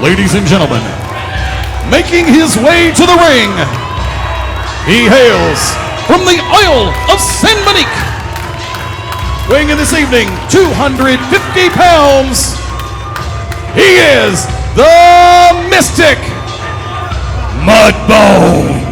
Ladies and gentlemen, making his way to the ring, he hails from the Isle of Saint Monique, weighing in this evening 250 pounds, he is the Mystic Mudbone.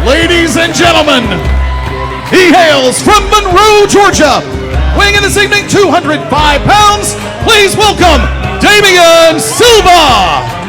Ladies and gentlemen, he hails from Monroe, Georgia, weighing in this evening 205 pounds. Please welcome Damien Silva.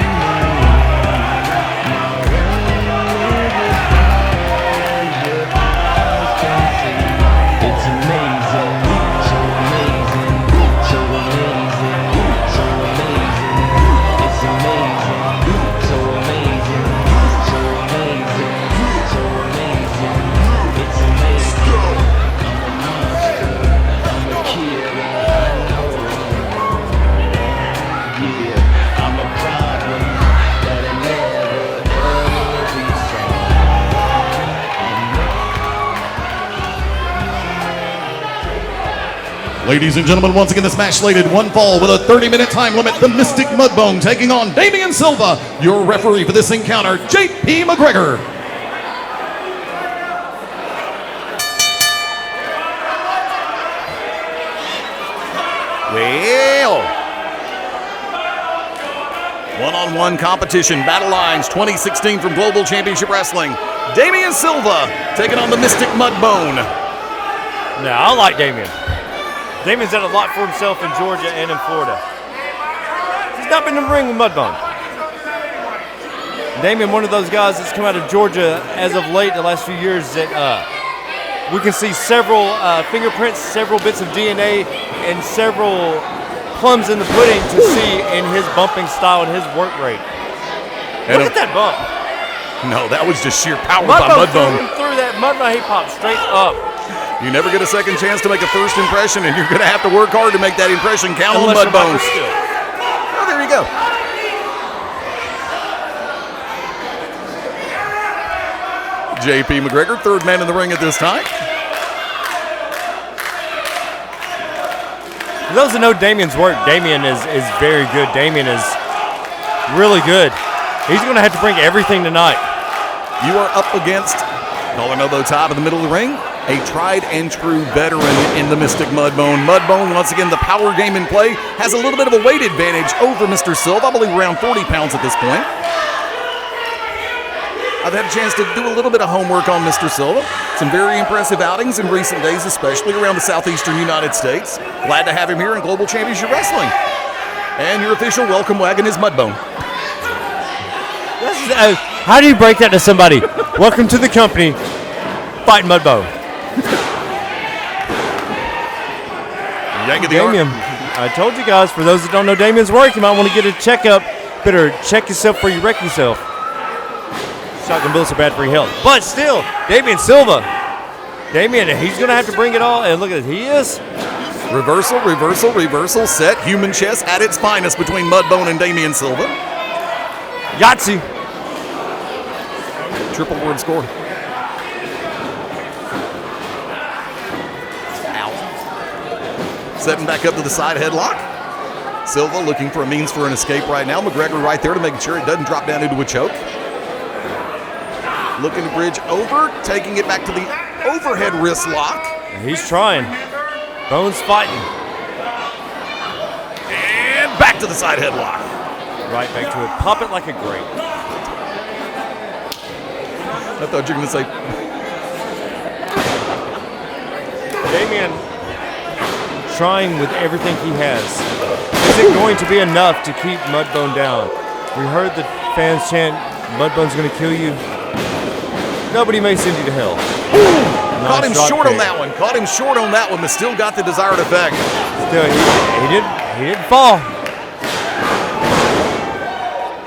Ladies and gentlemen, once again, this match slated one fall with a 30-minute time limit. The Mystic Mudbone taking on Damien Silva. Your referee for this encounter, J.P. McGregor. Well, one-on-one competition, Battle Lines 2016 from Global Championship Wrestling. Damien Silva taking on the Mystic Mudbone. Now, I like Damien. Damien's done a lot for himself in Georgia and in Florida. He's not been in the ring with Mudbone. Damien, one of those guys that's come out of Georgia as of late, the last few years, that we can see several fingerprints, several bits of DNA, and several plums in the pudding to see in his bumping style and his work rate. Look at that bump. No, that was just sheer power by Mudbone. Through that Mudbone, he popped straight up. You never get a second chance to make a first impression, and you're going to have to work hard to make that impression count on Mudbone. Oh, there you go. J.P. McGregor, third man in the ring at this time. For those that know Damien's work, Damien is very good. Damien is really good. He's going to have to bring everything tonight. You are up against collar and elbow tie to the middle of the ring. A tried and true veteran in the Mystic Mudbone. Mudbone, once again, the power game in play, has a little bit of a weight advantage over Mr. Silva. I believe around 40 pounds at this point. I've had a chance to do a little bit of homework on Mr. Silva. Some very impressive outings in recent days, especially around the southeastern United States. Glad to have him here in Global Championship Wrestling. And your official welcome wagon is Mudbone. How do you break that to somebody? Welcome to the company, Fight Mudbone. Damien, I told you guys, for those that don't know Damien's work, you might want to get a checkup. Better check yourself before you wreck yourself. Shotgun bullets are bad for your health. But still, Damien Silva. Damien, he's going to have to bring it all. And look at it, he is. Reversal, reversal, reversal, set. Human chess at its finest between Mudbone and Damien Silva. Yahtzee. triple word score. Out. Setting back up to the side headlock. Silva looking for a means for an escape right now. McGregor right there to make sure it doesn't drop down into a choke. Looking to bridge over, taking it back to the overhead wrist lock. He's trying. Bone's fighting. And back to the side headlock. Right back to it. Pop it like a grape. I thought you were going to say. Damien trying with everything he has. Is it going to be enough to keep Mudbone down? We heard the fans chant, Mudbone's going to kill you. Nobody may send you to hell. Caught him short on that one. Caught him short on that one, but still got the desired effect. Still, he didn't fall.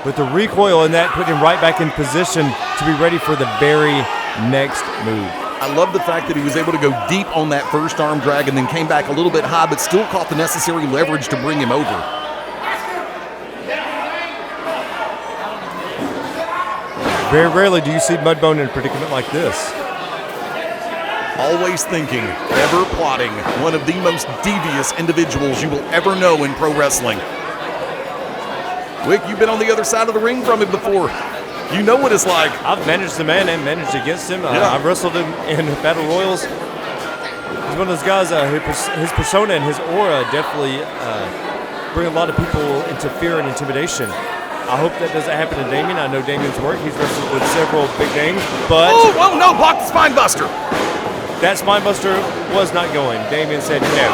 But the recoil in that put him right back in position to be ready for the very next move. I love the fact that he was able to go deep on that first arm drag and then came back a little bit high, but still caught the necessary leverage to bring him over. Very rarely do you see Mudbone in a predicament like this. Always thinking, ever plotting, one of the most devious individuals you will ever know in pro wrestling. Wick, you've been on the other side of the ring from him before. You know what it's like. I've managed the man and managed against him. Yeah. I've wrestled him in Battle Royals. He's one of those guys, his persona and his aura definitely bring a lot of people into fear and intimidation. I hope that doesn't happen to Damien. I know Damien's work. He's wrestled with several big names, but... Oh, no, block the spine buster. That spine buster was not going. Damien said no.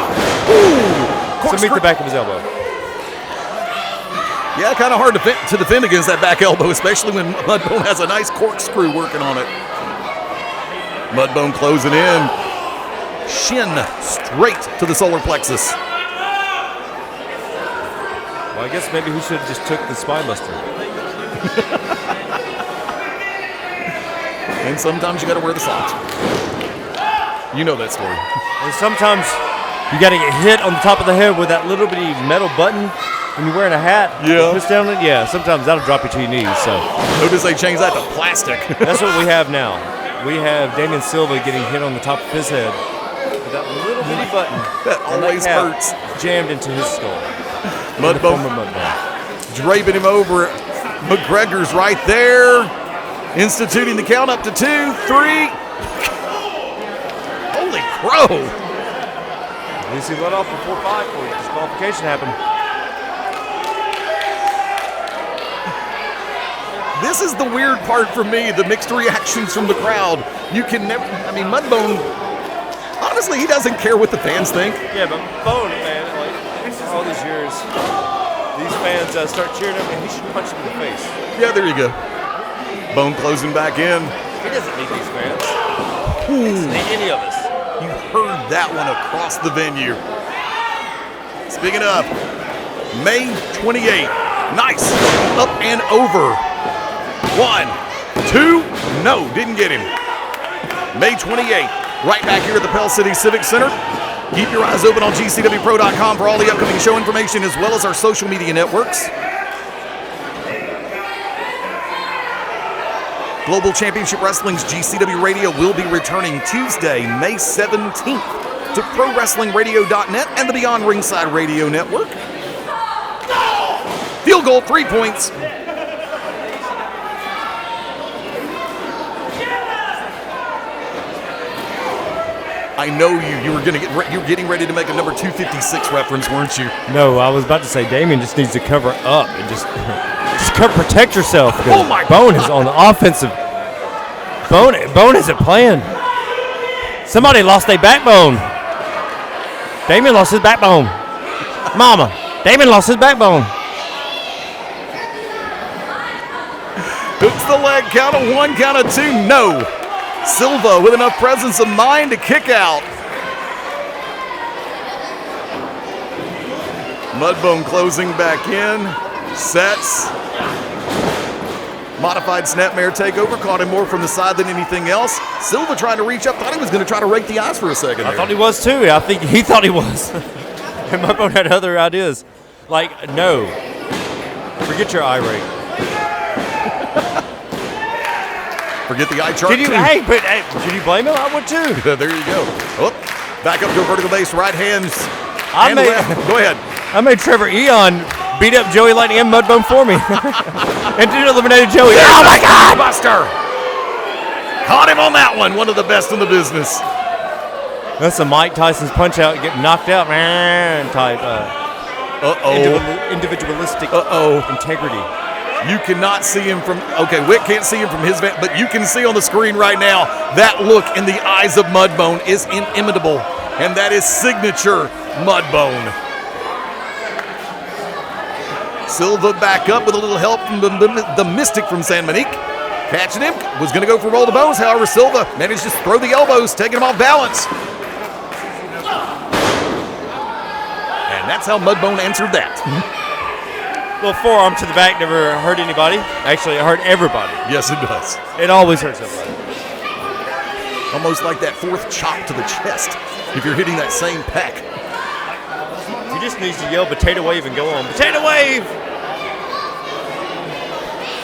So meet the back of his elbow. Yeah, kind of hard to defend against that back elbow, especially when Mudbone has a nice corkscrew working on it. Mudbone closing in. Shin straight to the solar plexus. Well, I guess maybe he should have just took the spine buster. And sometimes you got to wear the socks. You know that story. And sometimes you got to get hit on the top of the head with that little bitty metal button when you're wearing a hat. Yeah. Push down on it. Yeah, sometimes that'll drop you to your knees. So Notice they changed that to plastic. that's what we have now. We have Damien Silva getting hit on the top of his head with that little bitty button. That always hurts. Jammed into his skull. Mudbone draping him over. McGregor's right there. Instituting the count up to 2, 3. Holy crow. At least he let off before 5 before disqualification happened. This is the weird part for me, the mixed reactions from the crowd. You can never, Mudbone, honestly, he doesn't care what the fans think. Yeah, but Bone, man, like, all these years, these fans start cheering him, and he should punch him in the face. Yeah, there you go. Bone closing back in. He doesn't need these fans. He doesn't need any of us. You heard that one across the venue. Speaking of, May 28th, nice, up and over. 1, 2, no, didn't get him. May 28th, right back here at the Pell City Civic Center. Keep your eyes open on GCWPro.com for all the upcoming show information as well as our social media networks. Global Championship Wrestling's GCW Radio will be returning Tuesday, May 17th to ProWrestlingRadio.net and the Beyond Ringside Radio Network. Field goal, 3 points. I know you were getting ready to make a number 256 reference, weren't you? No, I was about to say Damien just needs to cover up and just protect yourself. Oh my Bone God. is on the offensive. Bone isn't playing. Somebody lost their backbone. Damien lost his backbone. Mama, Damien lost his backbone. Hooks the leg, count of 1, count of 2, no. Silva with enough presence of mind to kick out. Mudbone closing back in. Sets. Modified snapmare takeover. Caught him more from the side than anything else. Silva trying to reach up. Thought he was going to try to rake the eyes for a second. I thought he was too. I think he thought he was. And Mudbone had other ideas. Like, no. Forget your eye rake. Forget the eye chart. Did you? too. Hey, did you blame him? I would too. There you go. Oh, back up to a vertical base, right hands. I and made- left. Go ahead. I made Trevor Eon beat up Joey Lightning and Mudbone for me, and did eliminated Joey. Oh my God! Buster! Caught him on that one. One of the best in the business. That's a Mike Tyson's punch out, get knocked out, man. Type individualistic integrity. You cannot see him from, okay, Wick can't see him from his van, but you can see on the screen right now, that look in the eyes of Mudbone is inimitable, and that is signature Mudbone. Silva back up with a little help from the Mystic from San Monique. Catching him, was going to go for roll the bones, however, Silva managed to throw the elbows, taking him off balance. And that's how Mudbone answered that. Little forearm to the back never hurt anybody. Actually, it hurt everybody. Yes, it does. It always hurts everybody. Almost like that fourth chop to the chest if you're hitting that same pec. He just needs to yell potato wave and go on. Potato wave!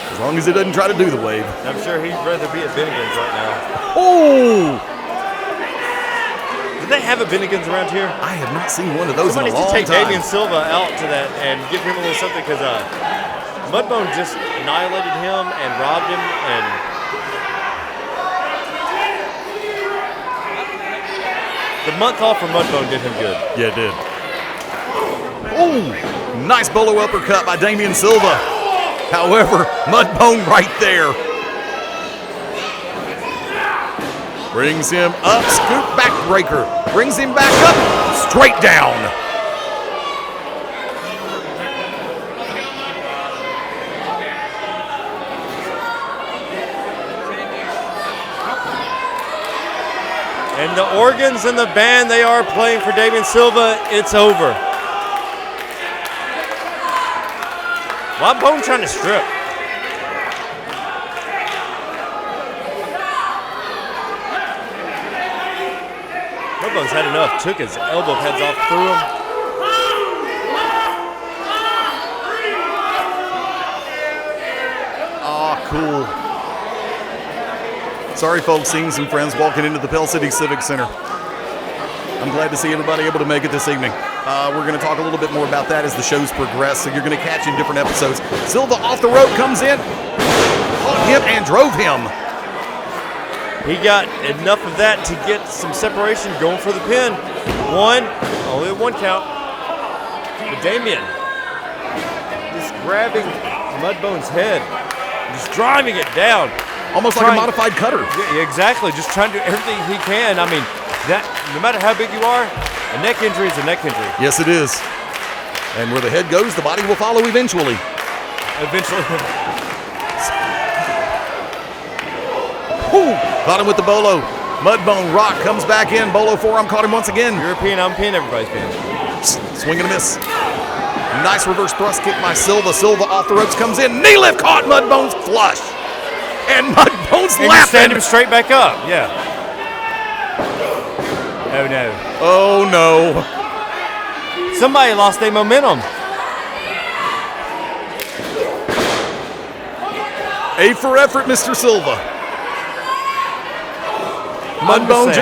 As long as he doesn't try to do the wave. I'm sure he'd rather be at Bennigan's right now. Oh! Do they have a Bennigan's around here? I have not seen one of those Somebody in a long should take time. Damien Silva out to that and give him a little something because Mudbone just annihilated him and robbed him and the month off for Mudbone did him good. Yeah, it did. Oh! Nice bolo uppercut by Damien Silva. However, Mudbone right there. Brings him up, scoop backbreaker. Brings him back up, straight down. And the organs and the band they are playing for Damien Silva, it's over. Mudbone trying to strip. Mudbone's had enough. Took his elbow pads off, threw him. Ah, cool. Sorry, folks, seeing some friends walking into the Pell City Civic Center. I'm glad to see everybody able to make it this evening. We're going to talk a little bit more about that as the shows progress, so you're going to catch in different episodes. Silva off the rope comes in, caught him and drove him. He got enough of that to get some separation, going for the pin. One, only one count. But Damien just grabbing Mudbone's head, just driving it down. Almost like a modified cutter. Yeah, exactly. Just trying to do everything he can. I mean, that no matter how big you are, a neck injury is a neck injury. Yes, it is. And where the head goes, the body will follow eventually. Eventually. Ooh, caught him with the bolo. Mudbone rock comes back in. Bolo forearm caught him once again. European, I'm pin, everybody's pin. Swing and a miss. Nice reverse thrust kick by Silva. Silva off the ropes comes in. Knee lift caught Mudbone's flush. And Mudbone's And you laughing. stand him straight back up. Yeah. Oh no. Oh no. Somebody lost their momentum. A for effort, Mr. Silva. Mudbone.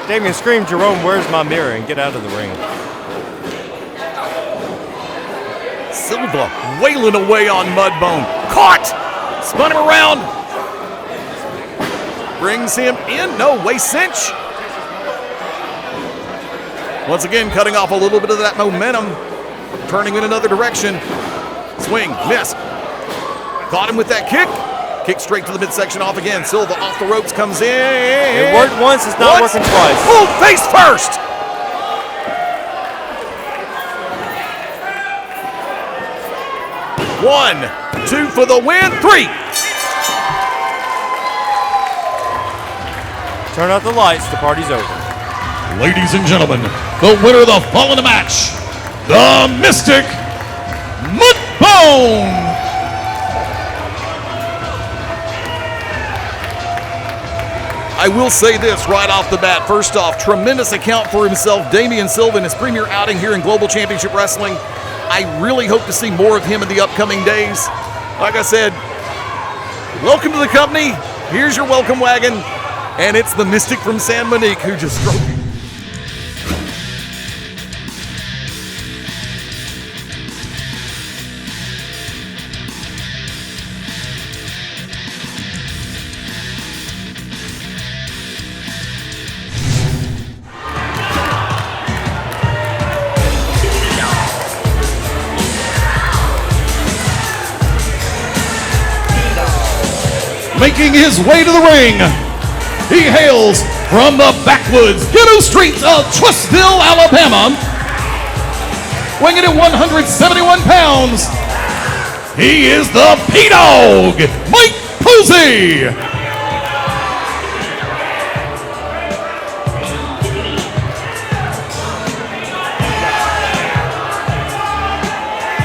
Damien, scream, Jerome, where's my mirror? And get out of the ring. Silva wailing away on Mudbone. Caught. Spun him around. Brings him in. No, waist cinch. Once again, cutting off a little bit of that momentum. Turning in another direction. Swing. Miss. Caught him with that kick. Kick straight to the midsection off again. Silva off the ropes comes in. It worked once, it's not working twice. Oh, face first. One, two for the win, three. Turn out the lights, the party's over. Ladies and gentlemen, the winner of the following match, the Mystic Mudbone. I will say this right off the bat. First off, tremendous account for himself, Damien Silva, in his premier outing here in Global Championship Wrestling. I really hope to see more of him in the upcoming days. Like I said, welcome to the company. Here's your welcome wagon, and it's the Mystic from San Monique who just stroked you. Making his way to the ring, he hails from the backwoods ghetto streets of Trussville, Alabama. Weighing in at 171 pounds, he is the P-Dogg, Mike Posey.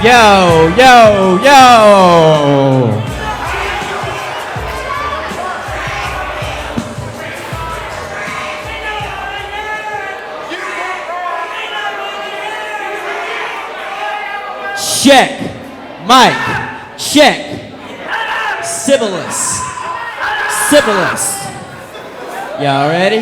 Yo, yo, yo. Check. Mike. Check. Syphilis. Syphilis. Y'all ready?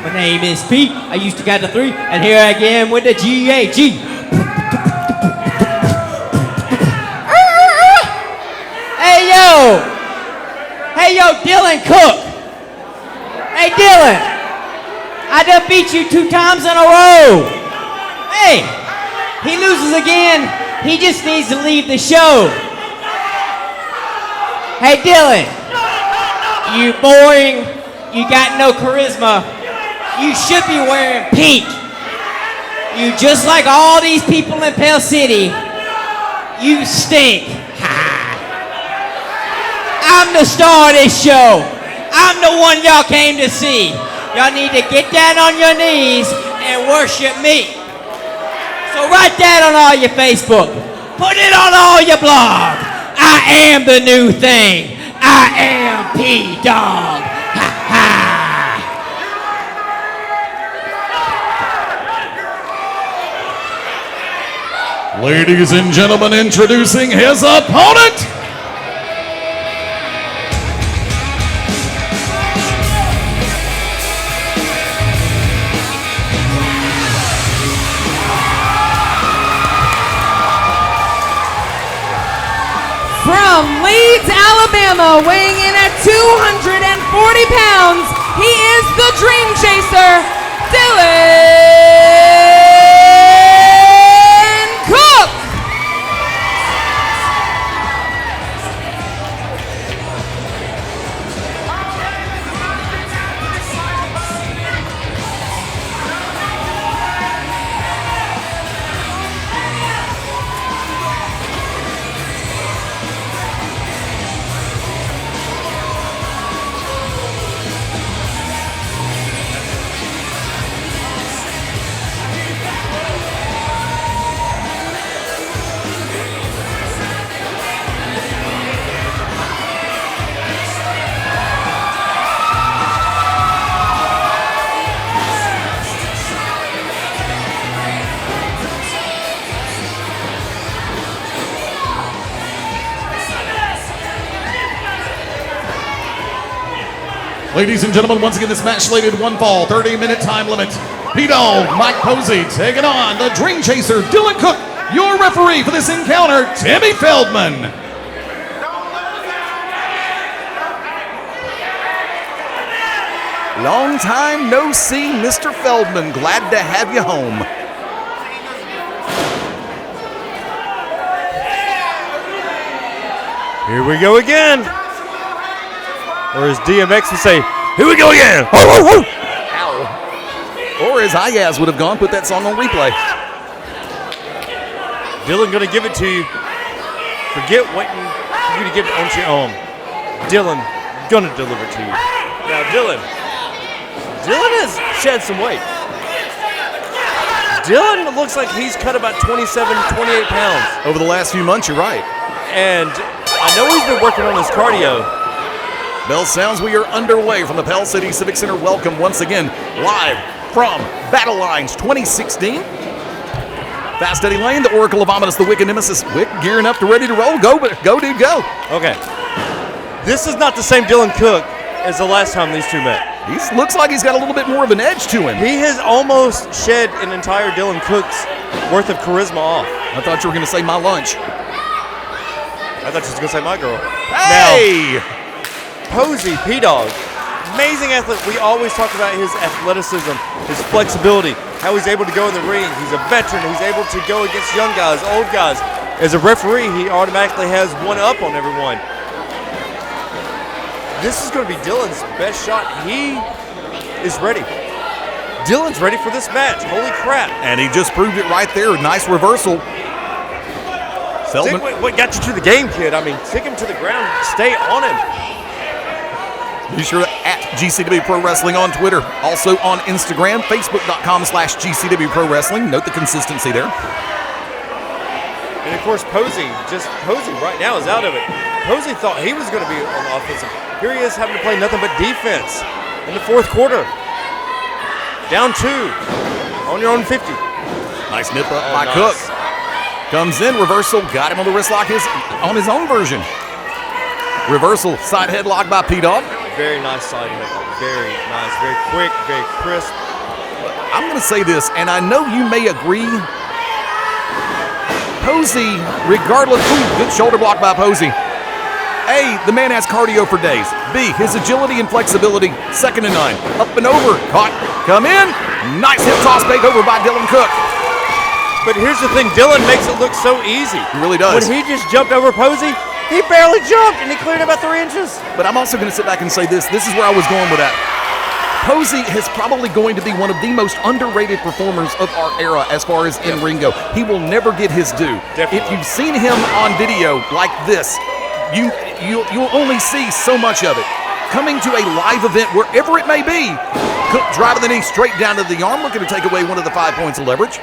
My name is Pete. I used to count to 3, and here I again with the G-A-G. Hey, yo. Hey, yo, Dylan Cook. Hey, Dylan. I done beat you 2 times in a row. Hey, he loses again. He just needs to leave the show. Hey, Dylan, you boring. You got no charisma. You should be wearing pink. You just like all these people in Pell City. You stink. I'm the star of this show. I'm the one y'all came to see. Y'all need to get down on your knees and worship me. So write that on all your Facebook. Put it on all your blog. I am the new thing. I am P-Dogg. Ha ha. Ladies and gentlemen, introducing his opponent. From Leeds, Alabama, weighing in at 240 pounds, he is the Dreamchaser, Dylan Cook. Ladies and gentlemen, once again, this match slated 1 fall, 30-minute time limit. P-Dogg, Mike Posey, taking on the Dreamchaser, Dylan Cook. Your referee for this encounter, Timmy Feldman. Long time no see, Mr. Feldman. Glad to have you home. Here we go again. Or as DMX would say, here we go again. Ow. Or as Ayaz would have gone, put that song on replay. Dylan gonna give it to you. Forget waiting for you to give it on your own. Dylan gonna deliver to you. Now Dylan has shed some weight. Dylan looks like he's cut about 27, 28 pounds. Over the last few months, you're right. And I know he's been working on his cardio. Bell sounds we are underway from the Pell City Civic Center. Welcome once again, live from Battle Lines 2016. Fast Eddie Lane, the Oracle of Ominous, the Wicked Nemesis. Wick gearing up to ready to roll. Go, dude, go. Okay. This is not the same Dylan Cook as the last time these two met. He looks like he's got a little bit more of an edge to him. He has almost shed an entire Dylan Cook's worth of charisma off. I thought you were going to say my lunch. I thought you were going to say my girl. Hey! Now, Posey, P-Dogg, amazing athlete. We always talk about his athleticism, his flexibility, how he's able to go in the ring. He's a veteran. He's able to go against young guys, old guys. As a referee, he automatically has one up on everyone. This is going to be Dylan's best shot. He is ready. Dylan's ready for this match. Holy crap. And he just proved it right there. Nice reversal. Selman. What got you to the game, kid? I mean, take him to the ground. Stay on him. Be sure at GCW Pro Wrestling on Twitter. Also on Instagram, Facebook.com/GCW Pro Wrestling. Note the consistency there. And of course, Posey right now is out of it. Posey thought he was going to be on the offensive. Here he is having to play nothing but defense in the fourth quarter. Down 2 on your own 50. Nice nip up by Cook. Comes in, reversal, got him on the wrist lock on his own version. Reversal, side headlock by P-Dogg. Very nice side headlock. Very nice, very quick, very crisp. I'm going to say this, and I know you may agree. Posey, regardless, good shoulder block by Posey. A, the man has cardio for days. B, his agility and flexibility, second to none. Up and over, caught, come in. Nice hip toss bake over by Dylan Cook. But here's the thing, Dylan makes it look so easy. He really does. When he just jumped over Posey, he barely jumped and he cleared about 3 inches. But I'm also going to sit back and say this. This is where I was going with that. Posey is probably going to be one of the most underrated performers of our era as far as in ring go. He will never get his due. Definitely. If you've seen him on video like this, you'll only see so much of it. Coming to a live event, wherever it may be, Cook driving the knee straight down to the arm, looking to take away one of the 5 points of leverage.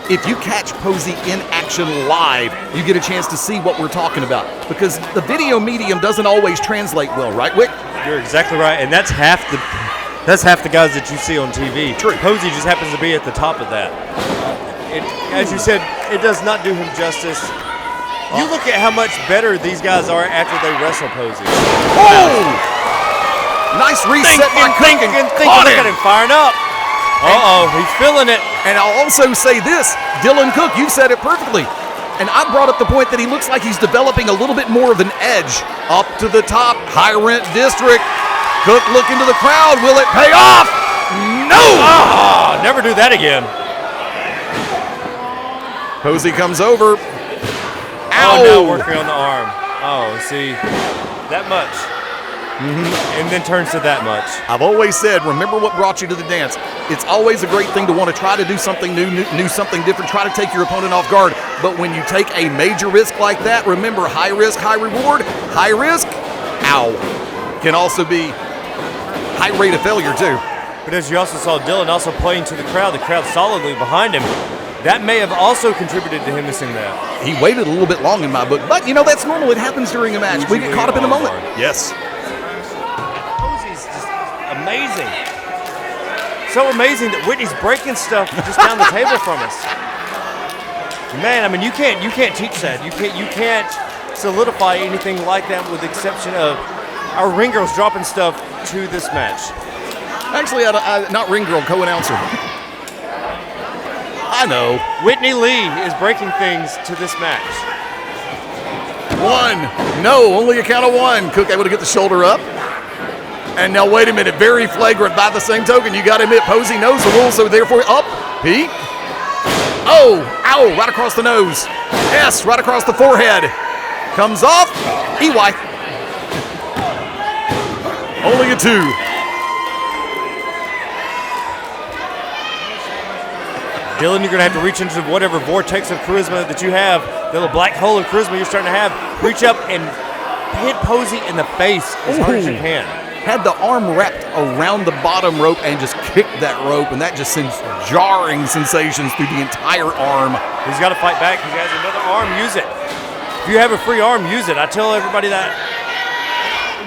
If you catch Posey in action live, you get a chance to see what we're talking about, because the video medium doesn't always translate well, right, Wick? You're exactly right, and that's half the guys that you see on TV. True. Posey just happens to be at the top of that. As you said, it does not do him justice. You look at how much better these guys are after they wrestle Posey. Oh! Nice reset by Cook. Look at him firing up. Uh-oh, he's feeling it. And I'll also say this, Dylan Cook, you said it perfectly. And I brought up the point that he looks like he's developing a little bit more of an edge. Up to the top, high rent district. Cook looking to the crowd. Will it pay off? No! Oh, never do that again. Posey comes over. Ow! Oh, now working on the arm. Oh, see, that much. And then turns to that much. I've always said, remember what brought you to the dance. It's always a great thing to want to try to do something new, something different, try to take your opponent off guard. But when you take a major risk like that, remember, high risk, high reward. High risk, ow, can also be high rate of failure too. But as you also saw Dylan also playing to the crowd solidly behind him. That may have also contributed to him missing that. He waited a little bit long in my book, but you know, that's normal. It happens during a match. We get caught up in a moment. Yes. Posey's just amazing. So amazing that Whitney's breaking stuff just down the table from us. Man, I mean, you can't teach that. You can't solidify anything like that with the exception of our ring girls dropping stuff to this match. Actually, not ring girl, co-announcer. I know. Whitney Lee is breaking things to this match. 1. No, only a count of 1. Cook able to get the shoulder up. And now, wait a minute, very flagrant by the same token. You got to admit, Posey knows the rules, so therefore, up, peek. Oh, ow, right across the nose. S, right across the forehead. Comes off, EY. Only a 2. Dylan, you're going to have to reach into whatever vortex of charisma that you have, that little black hole of charisma you're starting to have. Reach up and hit Posey in the face as hard as you can. Had the arm wrapped around the bottom rope and just kicked that rope, and that just sends jarring sensations through the entire arm. He's got to fight back. He has another arm. Use it. If you have a free arm, use it. I tell everybody that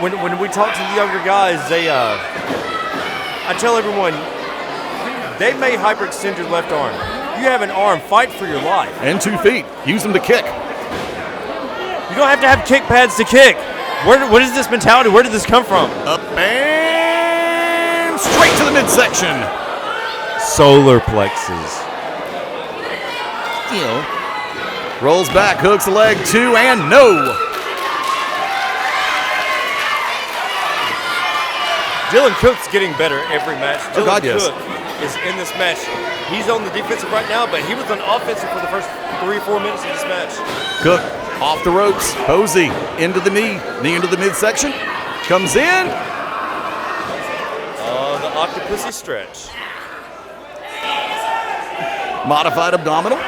when we talk to the younger guys, I tell everyone, they may hyperextend your left arm. you have an arm, fight for your life. And 2 feet. Use them to kick. You don't have to have kick pads to kick. What is this mentality? Where did this come from? Up and straight to the midsection. Solar plexus. Rolls back, hooks the leg, 2, and no. Dylan Cook's getting better every match. Oh, God, yes. Cook is in this match. He's on the defensive right now, but he was on offensive for the first 3 or 4 minutes of this match. Cook off the ropes. Posey into the knee into the midsection. Comes in. The octopusy stretch. Modified abdominal.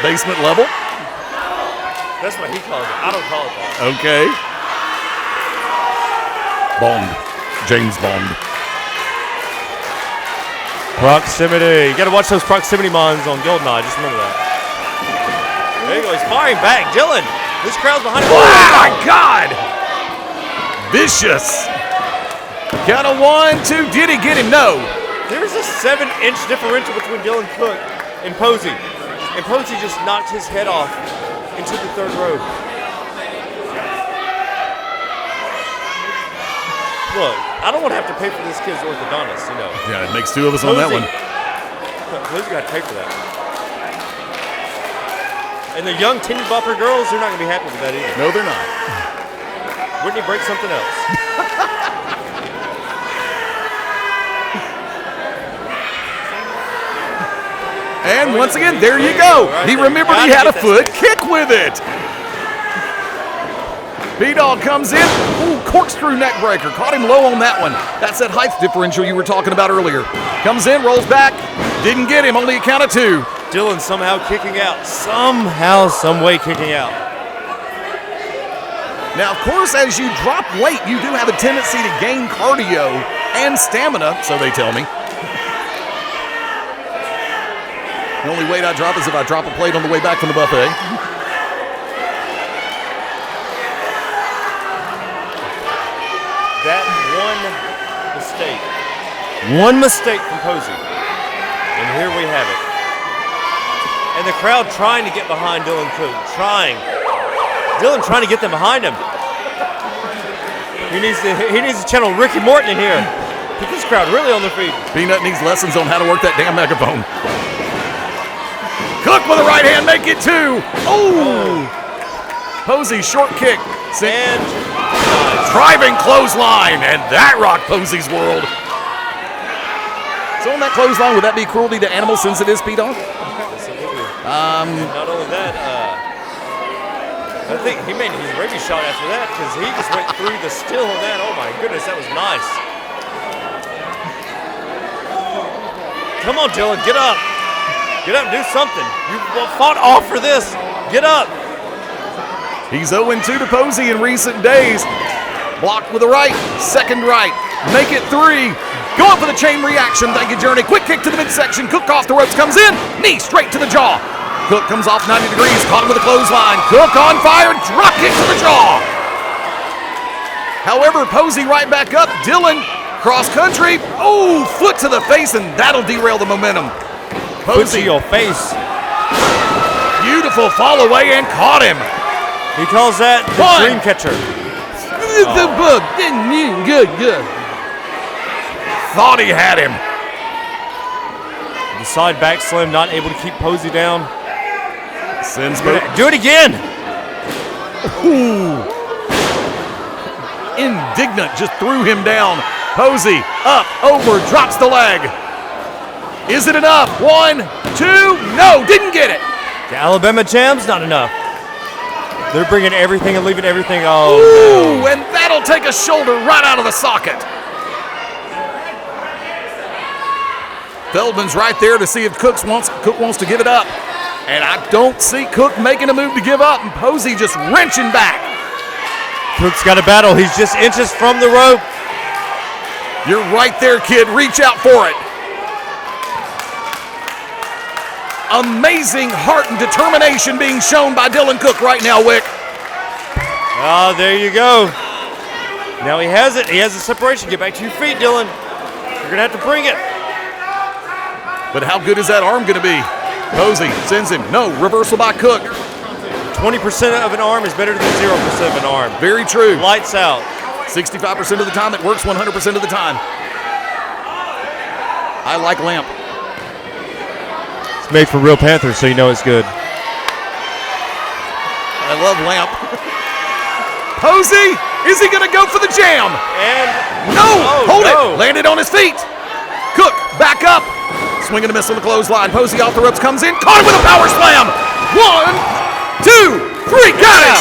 Basement level. That's what he calls it. I don't call it that. Okay. Bond. James Bond. Proximity. You got to watch those proximity mons on GoldenEye. Just remember that. There you go. He's firing back. Dylan. This crowd's behind him. Oh, my God. Vicious. Count of 1, 2. Did he get him? No. There's a 7-inch differential between Dylan Cook and Posey. And Posey just knocked his head off into the 3rd row. Look, I don't want to have to pay for this kid's orthodontist, you know. Yeah, it makes 2 of us on that one. Posey got to pay for that. And the young teeny bopper girls, they're not going to be happy with that either. No, they're not. Whitney, break something else. And once again, there you go. He remembered he had a foot. Kick with it. P-Dogg comes in. Ooh, corkscrew neck breaker. Caught him low on that one. That's that height differential you were talking about earlier. Comes in, rolls back. Didn't get him. Only a count of 2. Dylan somehow kicking out. Somehow, some way kicking out. Now, of course, as you drop weight, you do have a tendency to gain cardio and stamina, so they tell me. The only weight I drop is if I drop a plate on the way back from the buffet. That one mistake from Posey, and here we have it. And the crowd trying to get behind Dylan Cook, Dylan trying to get them behind him. He needs to channel Ricky Morton in here. Put this crowd really on their feet. Peanut needs lessons on how to work that damn megaphone. Cook with a right hand, make it 2. Oh! Posey short kick. And driving clothesline, and that rocked Posey's world. So on that clothesline, would that be cruelty to animals since it is P-Dogg? Absolutely. Not only that, I think he made his rabies shot after that because he just went through the still on that. Oh my goodness, that was nice. Come on, Dylan, get up. Get up and do something. You fought off for this. Get up. He's 0-2 to Posey in recent days. Blocked with a right, second right. Make it 3. Going for the chain reaction. Thank you, Journey. Quick kick to the midsection. Cook off the ropes, comes in. Knee straight to the jaw. Cook comes off 90 degrees, caught him with a clothesline. Cook on fire, drop kick to the jaw. However, Posey right back up. Dylan, cross country. Oh, foot to the face, and that'll derail the momentum. Posey, your face. Beautiful fall away and caught him. He calls that the Dreamcatcher. The bug. Good. Thought he had him. The side back slam, not able to keep Posey down. Sends do it again. Ooh. Indignant, just threw him down. Posey up, over, drops the leg. Is it enough? 1, 2, no, didn't get it. The Alabama Jam's not enough. They're bringing everything and leaving everything. Oh, ooh, no. And that'll take a shoulder right out of the socket. Feldman's right there to see if Cook wants to give it up. And I don't see Cook making a move to give up, and Posey just wrenching back. Cook's got a battle. He's just inches from the rope. You're right there, kid. Reach out for it. Amazing heart and determination being shown by Dylan Cook right now, Wick. Ah, there you go. Now he has it. He has the separation. Get back to your feet, Dylan. You're going to have to bring it. But how good is that arm going to be? Posey sends him. No, reversal by Cook. 20% of an arm is better than 0% of an arm. Very true. Lights out. 65% of the time, it works 100% of the time. I like Lamp. It's made for real Panthers, so you know it's good. I love Lamp. Posey, is he going to go for the jam? And Hold it. Landed on his feet. Cook, back up. Swing and a miss on the clothesline. Posey off the ropes, comes in, caught him with a power slam. 1, 2, 3, got it.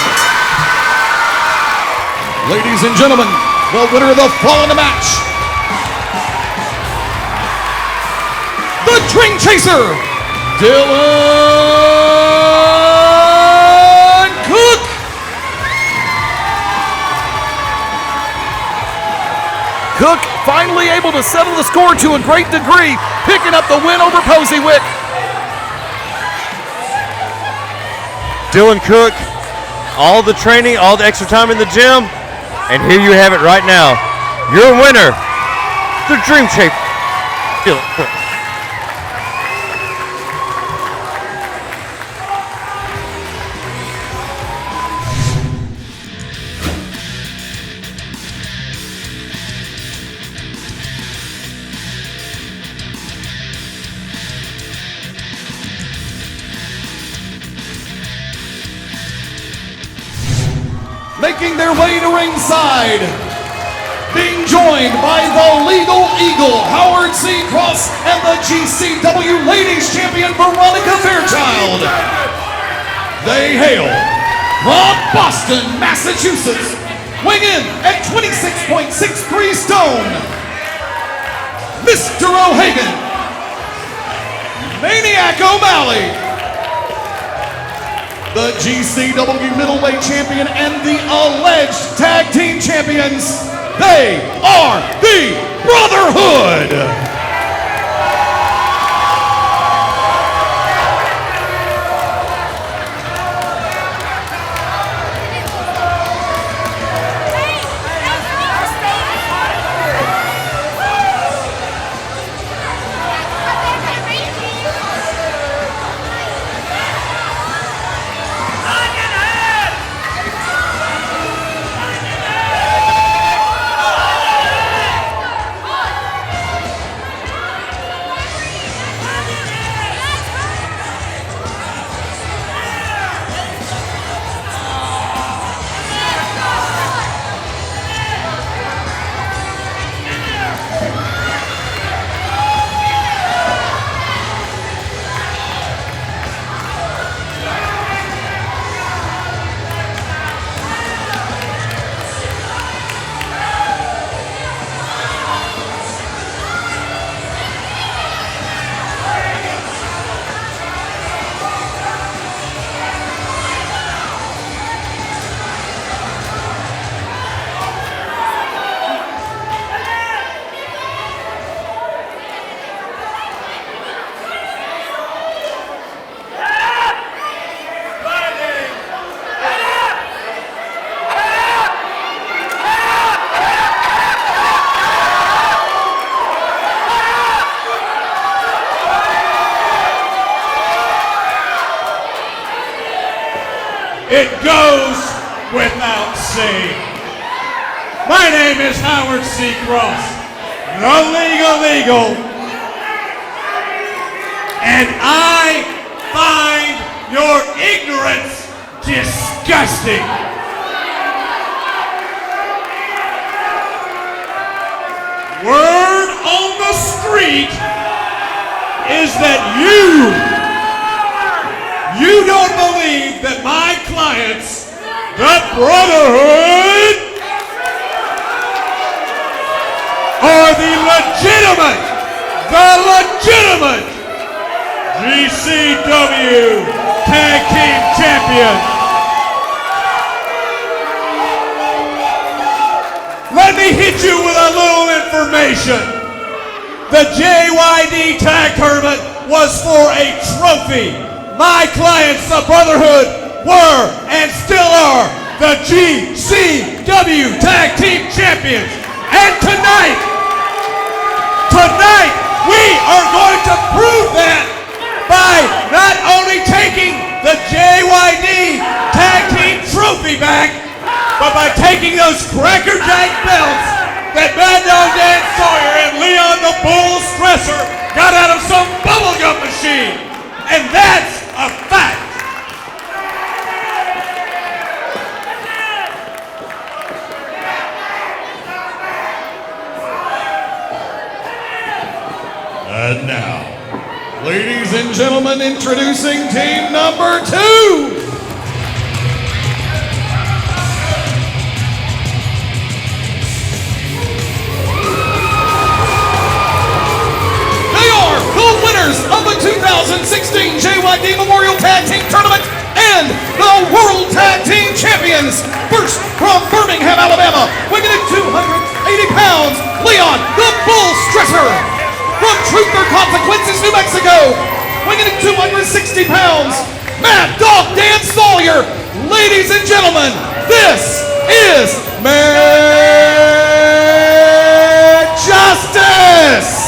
Ladies and gentlemen, the winner of the Fall in the match, the Dreamchaser, Dylan Cook. Cook finally able to settle the score to a great degree, picking up the win over Posey Wick. Dylan Cook, all the training, all the extra time in the gym, and here you have it right now. Your winner, the Dreamchaser, Dylan Cook. Making their way to ringside, being joined by the Legal Eagle, Howard C. Cross, and the GCW Ladies Champion, Veronica Fairchild. They hail from Boston, Massachusetts, weighing in at 26.63 stone, Mr. O'Hagan, Maniac O'Malley, the GCW Middleweight Champion and the alleged Tag Team Champions. They are the Brotherhood. It goes without saying. My name is Howard C. Cross, the Legal Eagle, and I find your ignorance disgusting. Word on the street is that you don't believe that my clients, the Brotherhood, are the legitimate GCW Tag Team Champions. Let me hit you with a little information. The JYD Tag Tournament was for a trophy. My clients, the Brotherhood, were and still are the GCW Tag Team Champions. And tonight, we are going to prove that by taking those crackerjack belts that Mad Dog Dan Sawyer and Leon the Bull Stresser got out of some bubblegum machine. And that's a fact. And now, ladies and gentlemen, introducing team number 2. They are the winners of the 2016 JYD Memorial Tag Team Tournament and the World Tag Team Champions. First, from Birmingham, Alabama, weighing in 280 pounds, Leon the Bull Stresser. From Truth or Consequences, New Mexico, weighing in 260 pounds, Mad Dog Dan Sawyer. Ladies and gentlemen, this is Mad Justice.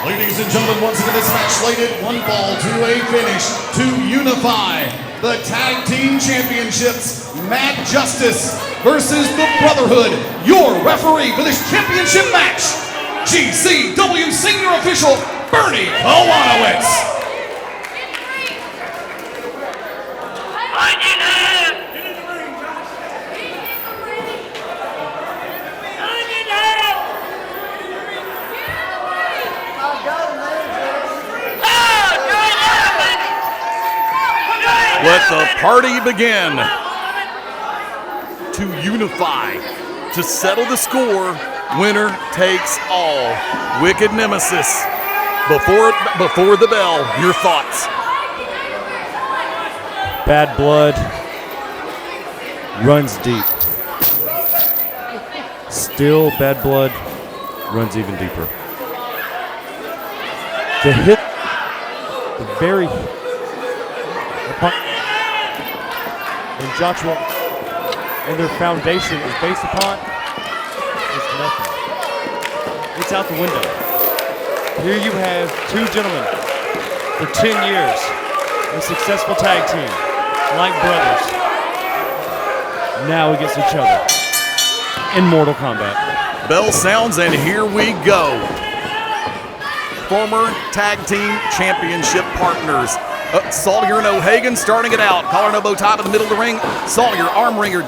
Ladies and gentlemen, once again, this match slated one fall to a finish to unify the Tag Team Championships. Mad Justice versus the Brotherhood. Your referee for this championship match, GCW Senior Official Bernie Kowanowitz. Let the party begin. To unify, to settle the score, winner takes all. Wicked Nemesis. Before the bell, your thoughts. Bad blood runs deep. Still, bad blood runs even deeper. To hit the very and Joshua and their foundation is based upon is nothing. It's out the window. Here you have two gentlemen for 10 years, a successful tag team, like brothers, now against each other in Mortal Kombat. Bell sounds and here we go. Former tag team championship partners. Sawyer and O'Hagan starting it out. Collar and elbow top in the middle of the ring. Sawyer, arm wringer.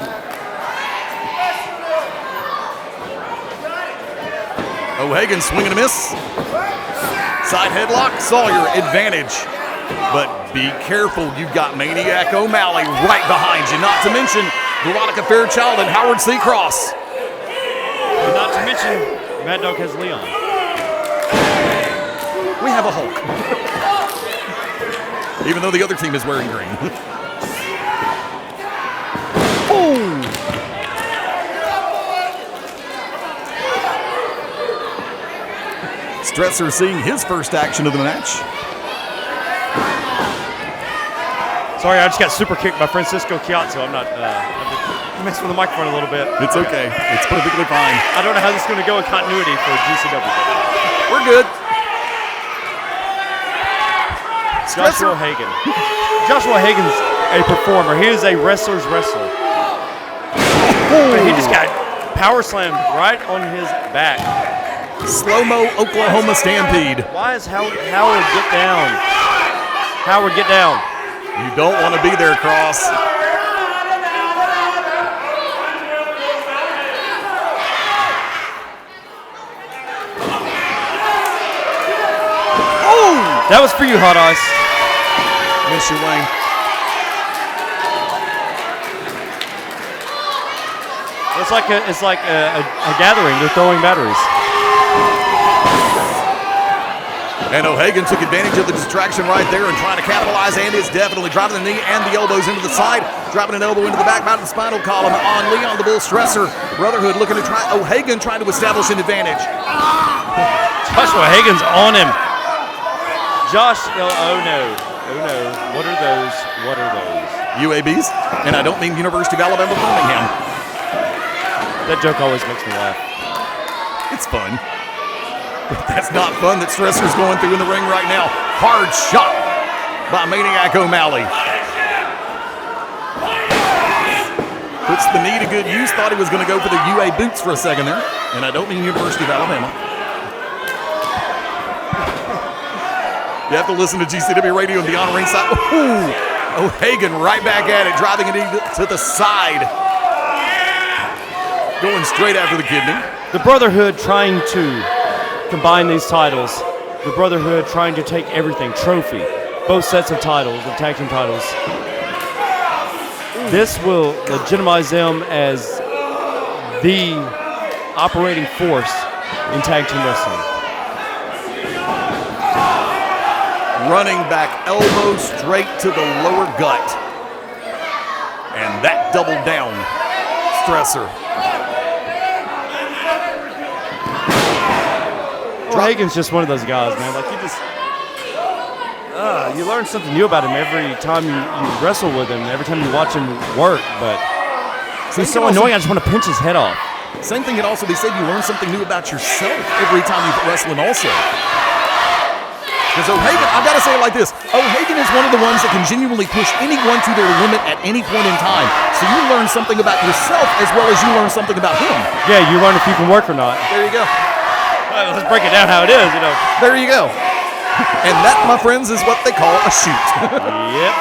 O'Hagan swinging a miss. Side headlock. Sawyer advantage. But be careful. You've got Maniac O'Malley right behind you. Not to mention Veronica Fairchild and Howard C. Cross. mention, Mad Dog has Leon. We have a Hulk. Even though the other team is wearing green. Oh! Stresser seeing his first action of the match. Sorry, I just got super kicked by Francisco Chiazzo. I'm not, I messed with the microphone a little bit. It's okay. It's perfectly fine. I don't know how this is going to go in continuity for GCW. We're good. Joshua Hagen. Joshua Hagen's a performer. He is a wrestler's wrestler. But he just got power slammed right on his back. Slow-mo Oklahoma Stampede. Why is Howard get down? Howard, get down. You don't want to be there, Cross. Oh! That was for you, Hot Ice. Miss you, Wayne. It's like a gathering. They're throwing batteries. And O'Hagan took advantage of the distraction right there and trying to capitalize, and is definitely driving the knee and the elbows into the side, dropping an elbow into the back, mounting the spinal column on Leon the Bull Stresser. Brotherhood looking to try, O'Hagan trying to establish an advantage. Joshua Hagen's on him. Josh, oh no. What are those? What are those? UABs, and I don't mean University of Alabama, Birmingham. That joke always makes me laugh. It's fun. But that's not fun that Stresser's going through in the ring right now. Hard shot by Maniac O'Malley. Puts the knee to good use. Thought he was going to go for the UA boots for a second there. And I don't mean University of Alabama. You have to listen to GCW Radio and be on ringside. Ooh, O'Hagan right back at it, driving it to the side. Going straight after the kidney. The Brotherhood trying to combine these titles. The Brotherhood trying to take everything, trophy, both sets of titles, the tag team titles. This will legitimize them as the operating force in tag team wrestling. Running back elbow straight to the lower gut. And that doubled down Stresser. Hagen's just one of those guys, man. Like, you learn something new about him every time you wrestle with him, every time you watch him work, but he's so annoying, I just want to pinch his head off. Same thing can also be said, you learn something new about yourself every time you wrestle him also. Because O'Hagan, I've got to say it like this, O'Hagan is one of the ones that can genuinely push anyone to their limit at any point in time. So you learn something about yourself as well as you learn something about him. Yeah, you learn if you can work or not. There you go. Well, let's break it down how it is, you know. There you go. And that, my friends, is what they call a shoot. Yep.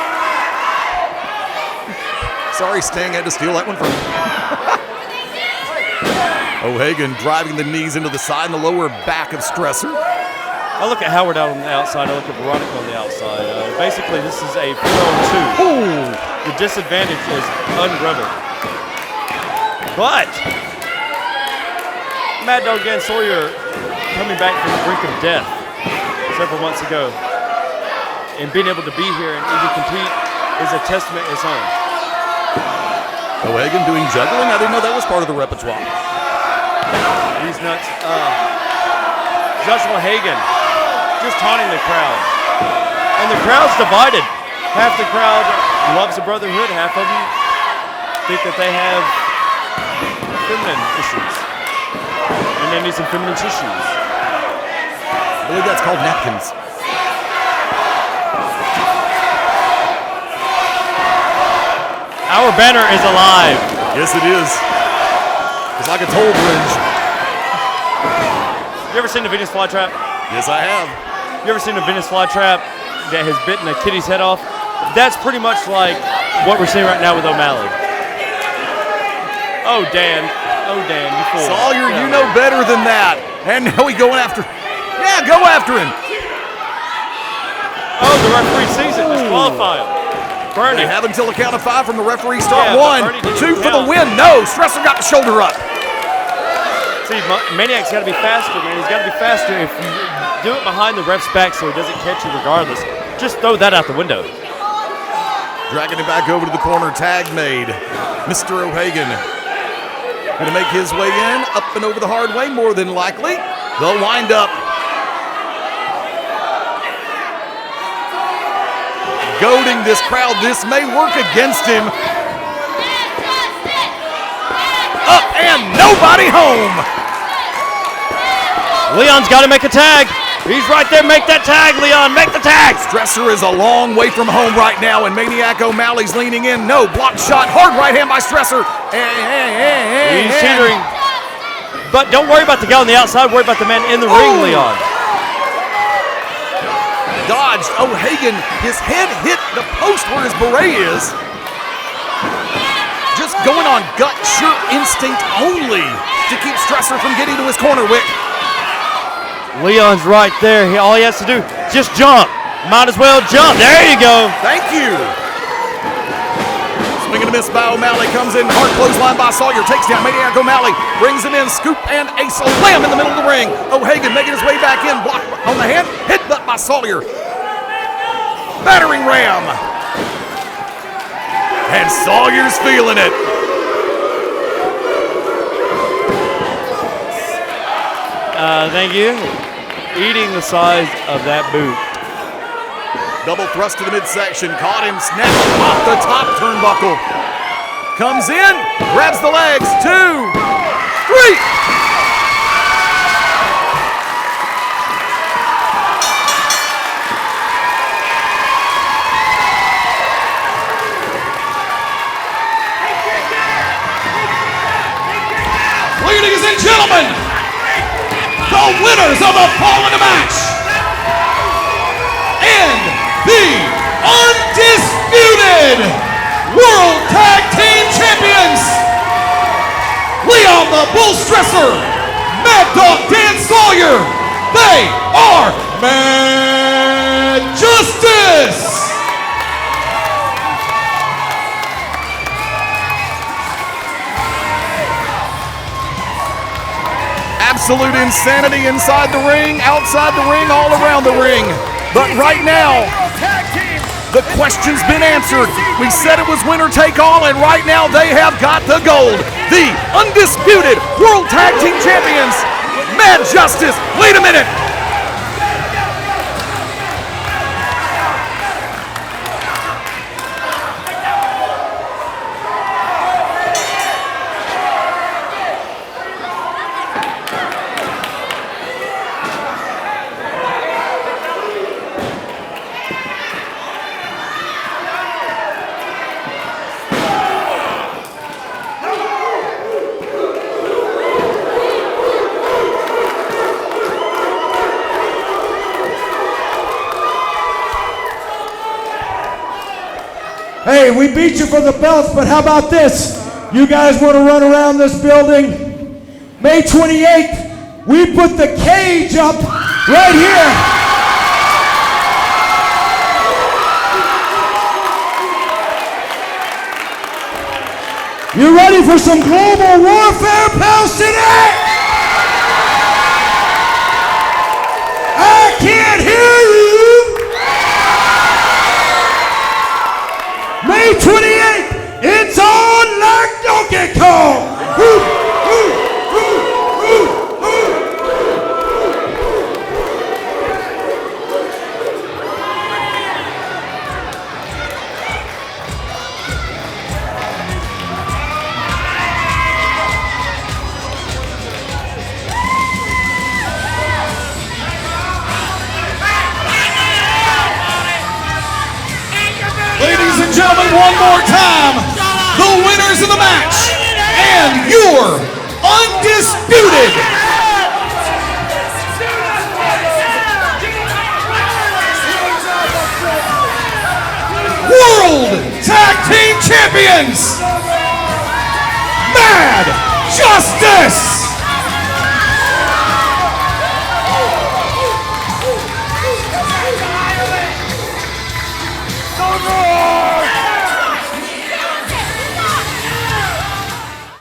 Sorry, Sting, I had to steal that one from you. O'Hagan driving the knees into the side and the lower back of Stresser. I look at Howard out on the outside. I look at Veronica on the outside. Basically, this is a 4-on-2. Ooh. The disadvantage is unreveled. But Mad Dog and Sawyer coming back from the brink of death several months ago and being able to be here and even compete is a testament its own. O'Hagan doing juggling? I didn't know that was part of the repertoire. He's nuts. Joshua Hagen just taunting the crowd. And the crowd's divided. Half the crowd loves the Brotherhood, half of them think that they have feminine issues. And they need some feminine tissues. I believe that's called napkins. Our banner is alive. Yes, it is. It's like a toll bridge. You ever seen the Venus flytrap? Yes, I have. You ever seen a Venus flytrap that has bitten a kitty's head off? That's pretty much like what we're seeing right now with O'Malley. Oh, Dan, you fool. Sawyer, you know better than that. And now we going after. Yeah, go after him. Oh, the referee sees it. Disqualify him. Bernie. They have until a count of 5 from the referee start. Yeah, 1, 2 for the win. No, Stresser got the shoulder up. See, Maniac's got to be faster, man. He's got to be faster. If you do it behind the ref's back so he doesn't catch you regardless, just throw that out the window. Dragging it back over to the corner, tag made. Mr. O'Hagan going to make his way in, up and over the hard way, more than likely. They'll wind up. Goading this crowd. This may work against him. Up and nobody home. Leon's got to make a tag. He's right there. Make that tag, Leon. Make the tag. Stresser is a long way from home right now, and Maniac O'Malley's leaning in. No, block shot. Hard right hand by Stresser. He's teetering. But don't worry about the guy on the outside. Worry about the man in the ring, Leon. Dodged. O'Hagan, his head hit the post where his beret is. Just going on gut, sure instinct only to keep Stresser from getting to his corner, Wick. Leon's right there. All he has to do, just jump. Might as well jump. There you go. Thank you. Swing and a miss by O'Malley. Comes in, hard clothesline by Sawyer. Takes down Maniac O'Malley. Brings him in, scoop and a slam in the middle of the ring. O'Hagan making his way back in. Block on the hand. Headbutt by Sawyer. Battering ram. And Sawyer's feeling it. Thank you. Eating the size of that boot. Double thrust to the midsection. Caught him, snapped off the top turnbuckle. Comes in, grabs the legs. 2, 3. Ladies and gentlemen, the winners of the Fall in the Match and the undisputed World Tag Team Champions, Leon the Bull Stresser, Mad Dog Dan Sawyer. They are Mad Justice. Absolute insanity inside the ring, outside the ring, all around the ring. But right now, the question's been answered. We said it was winner take all, and right now they have got the gold. The undisputed World Tag Team Champions, Mad Justice. Wait a minute. Hey, we beat you for the belts, but how about this? You guys want to run around this building? May 28th, we put the cage up right here. You ready for some global warfare, Pal City? I can't hear you. May 28th, it's on like Donkey Kong. Ladies and gentlemen, one more time, the winners of the match and your undisputed World Tag Team Champions, Mad Justice!